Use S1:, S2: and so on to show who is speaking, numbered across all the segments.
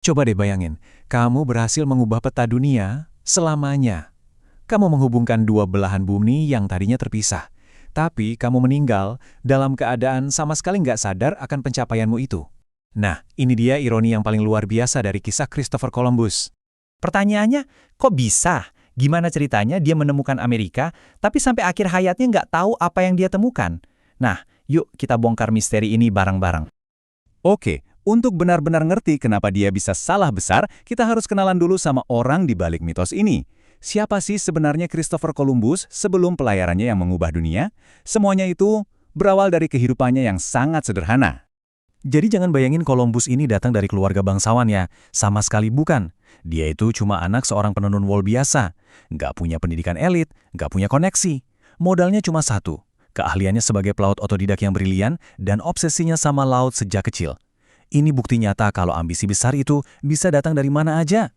S1: Coba deh bayangin, kamu berhasil mengubah peta dunia selamanya. Kamu menghubungkan dua belahan bumi yang tadinya terpisah. Tapi kamu meninggal dalam keadaan sama sekali nggak sadar akan pencapaianmu itu. Nah, ini dia ironi yang paling luar biasa dari kisah Christopher Columbus.
S2: Pertanyaannya, kok bisa? Gimana ceritanya dia menemukan Amerika, tapi sampai akhir hayatnya nggak tahu apa yang dia temukan? Nah, yuk kita bongkar misteri ini bareng-bareng.
S3: Oke, untuk benar-benar ngerti kenapa dia bisa salah besar, kita harus kenalan dulu sama orang di balik mitos ini. Siapa sih sebenarnya Christopher Columbus sebelum pelayarannya yang mengubah dunia? Semuanya itu berawal dari kehidupannya yang sangat sederhana.
S2: Jadi jangan bayangin Columbus ini datang dari keluarga bangsawan ya, sama sekali bukan. Dia itu cuma anak seorang penenun wol biasa, nggak punya pendidikan elit, nggak punya koneksi. Modalnya cuma satu, keahliannya sebagai pelaut otodidak yang brilian dan obsesinya sama laut sejak kecil. Ini bukti nyata kalau ambisi besar itu bisa datang dari mana aja.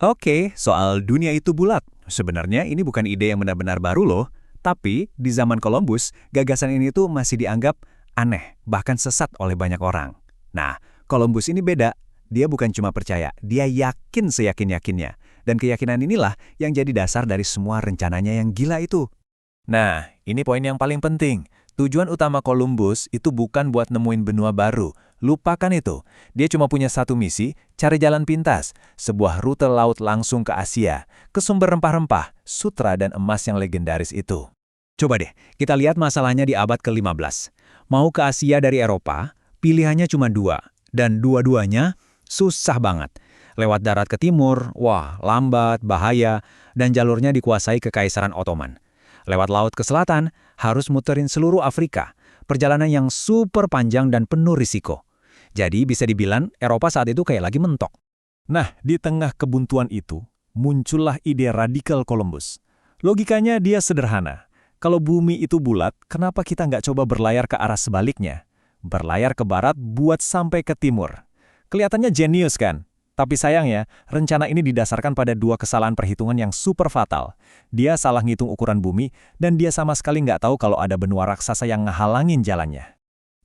S3: Oke, soal dunia itu bulat. Sebenarnya ini bukan ide yang benar-benar baru loh. Tapi di zaman Columbus, gagasan ini tuh masih dianggap aneh, bahkan sesat oleh banyak orang. Nah, Columbus ini beda. Dia bukan cuma percaya, dia yakin seyakin-yakinnya. Dan keyakinan inilah yang jadi dasar dari semua rencananya yang gila itu.
S1: Nah, ini poin yang paling penting. Tujuan utama Columbus itu bukan buat nemuin benua baru. Lupakan itu. Dia cuma punya satu misi, cari jalan pintas. Sebuah rute laut langsung ke Asia, ke sumber rempah-rempah, sutra dan emas yang legendaris itu.
S3: Coba deh, kita lihat masalahnya di abad ke-15. Mau ke Asia dari Eropa, pilihannya cuma dua. Dan dua-duanya susah banget. Lewat darat ke timur, wah, lambat, bahaya, dan jalurnya dikuasai Kekaisaran Ottoman. Lewat laut ke selatan, harus muterin seluruh Afrika. Perjalanan yang super panjang dan penuh risiko. Jadi bisa dibilang Eropa saat itu kayak lagi mentok.
S1: Nah, di tengah kebuntuan itu, muncullah ide radikal Columbus. Logikanya dia sederhana. Kalau bumi itu bulat, kenapa kita nggak coba berlayar ke arah sebaliknya? Berlayar ke barat buat sampai ke timur. Kelihatannya jenius kan? Tapi sayangnya, rencana ini didasarkan pada dua kesalahan perhitungan yang super fatal. Dia salah ngitung ukuran bumi, dan dia sama sekali nggak tahu kalau ada benua raksasa yang ngehalangin jalannya.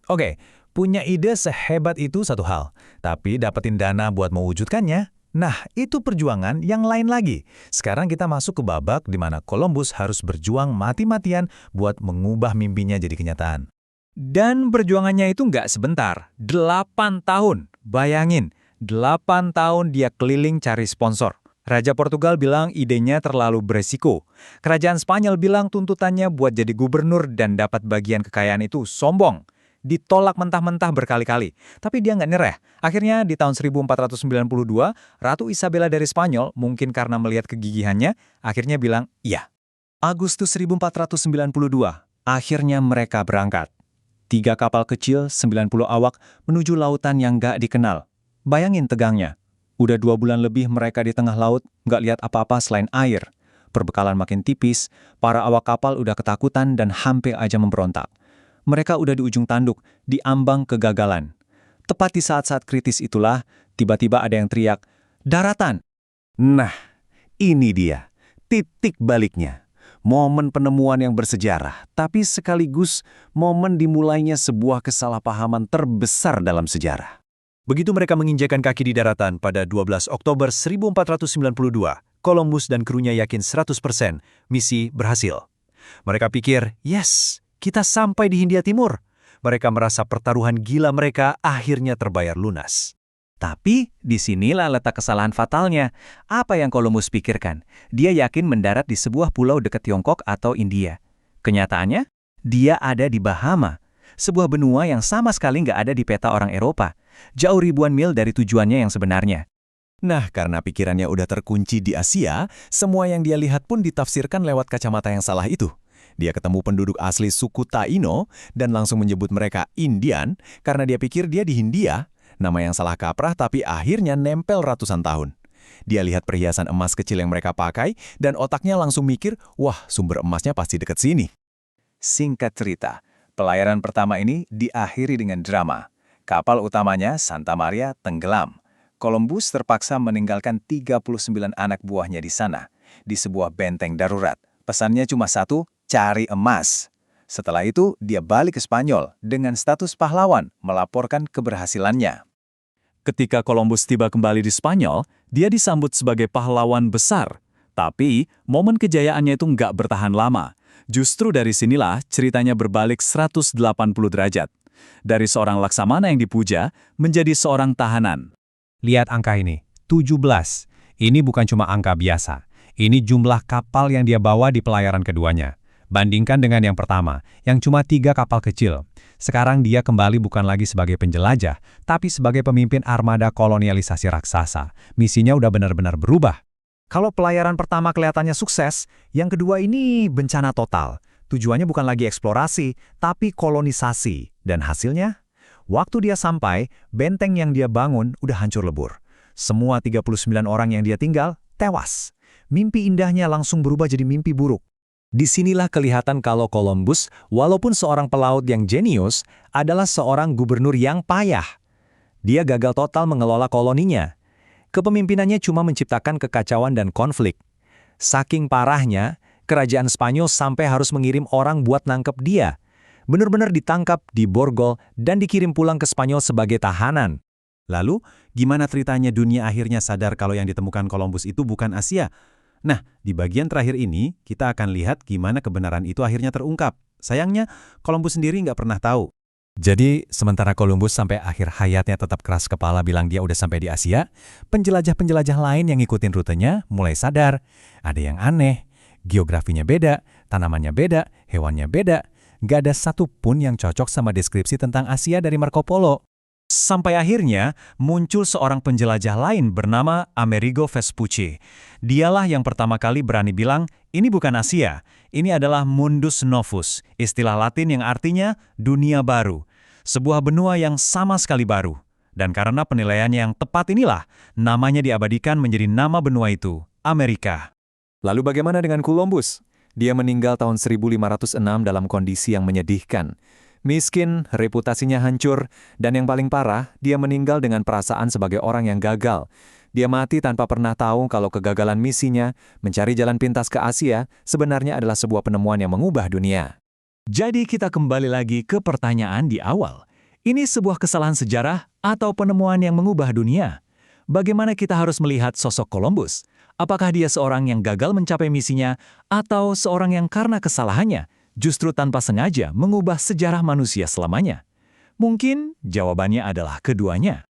S1: Oke, punya ide sehebat itu satu hal. Tapi dapetin dana buat mewujudkannya, nah itu perjuangan yang lain lagi. Sekarang kita masuk ke babak di mana Columbus harus berjuang mati-matian buat mengubah mimpinya jadi kenyataan. Dan perjuangannya itu nggak sebentar, 8 tahun. Bayangin, 8 tahun dia keliling cari sponsor. Raja Portugal bilang idenya terlalu beresiko. Kerajaan Spanyol bilang tuntutannya buat jadi gubernur dan dapat bagian kekayaan itu sombong. Ditolak mentah-mentah berkali-kali. Tapi dia nggak nyerah. Akhirnya di tahun 1492, Ratu Isabella dari Spanyol, mungkin karena melihat kegigihannya, akhirnya bilang iya. Agustus 1492, akhirnya mereka berangkat. 3 kapal kecil, 90 awak, menuju lautan yang nggak dikenal. Bayangin tegangnya. Udah 2 bulan lebih mereka di tengah laut, nggak lihat apa-apa selain air. Perbekalan makin tipis, para awak kapal udah ketakutan dan hampir aja memberontak. Mereka udah di ujung tanduk, di ambang kegagalan. Tepat di saat-saat kritis itulah, tiba-tiba ada yang teriak, "Daratan!" Nah, ini dia, titik baliknya. Momen penemuan yang bersejarah, tapi sekaligus momen dimulainya sebuah kesalahpahaman terbesar dalam sejarah. Begitu mereka menginjakan kaki di daratan pada 12 Oktober 1492, Columbus dan krunya yakin 100% misi berhasil. Mereka pikir, yes, kita sampai di Hindia Timur. Mereka merasa pertaruhan gila mereka akhirnya terbayar lunas. Tapi disinilah letak kesalahan fatalnya. Apa yang Columbus pikirkan? Dia yakin mendarat di sebuah pulau dekat Tiongkok atau India. Kenyataannya, dia ada di Bahama, sebuah benua yang sama sekali nggak ada di peta orang Eropa, jauh ribuan mil dari tujuannya yang sebenarnya. Nah, karena pikirannya udah terkunci di Asia, semua yang dia lihat pun ditafsirkan lewat kacamata yang salah itu. Dia ketemu penduduk asli suku Taino dan langsung menyebut mereka Indian karena dia pikir dia di Hindia. Nama yang salah kaprah tapi akhirnya nempel ratusan tahun. Dia lihat perhiasan emas kecil yang mereka pakai dan otaknya langsung mikir, wah sumber emasnya pasti dekat sini. Singkat cerita, pelayaran pertama ini diakhiri dengan drama. Kapal utamanya, Santa Maria, tenggelam. Columbus terpaksa meninggalkan 39 anak buahnya di sana, di sebuah benteng darurat. Pesannya cuma satu, cari emas. Setelah itu, dia balik ke Spanyol dengan status pahlawan melaporkan keberhasilannya.
S2: Ketika Columbus tiba kembali di Spanyol, dia disambut sebagai pahlawan besar. Tapi, momen kejayaannya itu nggak bertahan lama. Justru dari sinilah ceritanya berbalik 180 derajat. Dari seorang laksamana yang dipuja, menjadi seorang tahanan.
S3: Lihat angka ini, 17. Ini bukan cuma angka biasa. Ini jumlah kapal yang dia bawa di pelayaran keduanya. Bandingkan dengan yang pertama, yang cuma 3 kapal kecil. Sekarang dia kembali bukan lagi sebagai penjelajah, tapi sebagai pemimpin armada kolonialisasi raksasa. Misinya udah benar-benar berubah. Kalau pelayaran pertama kelihatannya sukses, yang kedua ini bencana total. Tujuannya bukan lagi eksplorasi, tapi kolonisasi. Dan hasilnya? Waktu dia sampai, benteng yang dia bangun udah hancur lebur. Semua 39 orang yang dia tinggal, tewas. Mimpi indahnya langsung berubah jadi mimpi buruk.
S1: Disinilah kelihatan kalau Columbus, walaupun seorang pelaut yang jenius, adalah seorang gubernur yang payah. Dia gagal total mengelola koloninya. Kepemimpinannya cuma menciptakan kekacauan dan konflik. Saking parahnya, kerajaan Spanyol sampai harus mengirim orang buat nangkep dia. Benar-benar ditangkap, diborgol, dan dikirim pulang ke Spanyol sebagai tahanan.
S2: Lalu, gimana ceritanya dunia akhirnya sadar kalau yang ditemukan Columbus itu bukan Asia? Nah, di bagian terakhir ini, kita akan lihat gimana kebenaran itu akhirnya terungkap. Sayangnya, Columbus sendiri nggak pernah tahu.
S1: Jadi, sementara Columbus sampai akhir hayatnya tetap keras kepala bilang dia udah sampai di Asia, penjelajah-penjelajah lain yang ngikutin rutenya mulai sadar. Ada yang aneh, geografinya beda, tanamannya beda, hewannya beda. Nggak ada satupun yang cocok sama deskripsi tentang Asia dari Marco Polo. Sampai akhirnya muncul seorang penjelajah lain bernama Amerigo Vespucci. Dialah yang pertama kali berani bilang, ini bukan Asia, ini adalah Mundus Novus, istilah Latin yang artinya dunia baru. Sebuah benua yang sama sekali baru. Dan karena penilaiannya yang tepat inilah, namanya diabadikan menjadi nama benua itu, Amerika.
S4: Lalu bagaimana dengan Columbus? Dia meninggal tahun 1506 dalam kondisi yang menyedihkan. Miskin, reputasinya hancur, dan yang paling parah, dia meninggal dengan perasaan sebagai orang yang gagal. Dia mati tanpa pernah tahu kalau kegagalan misinya, mencari jalan pintas ke Asia, sebenarnya adalah sebuah penemuan yang mengubah dunia.
S1: Jadi kita kembali lagi ke pertanyaan di awal. Ini sebuah kesalahan sejarah atau penemuan yang mengubah dunia? Bagaimana kita harus melihat sosok Columbus? Apakah dia seorang yang gagal mencapai misinya, atau seorang yang karena kesalahannya, justru tanpa sengaja mengubah sejarah manusia selamanya? Mungkin jawabannya adalah keduanya.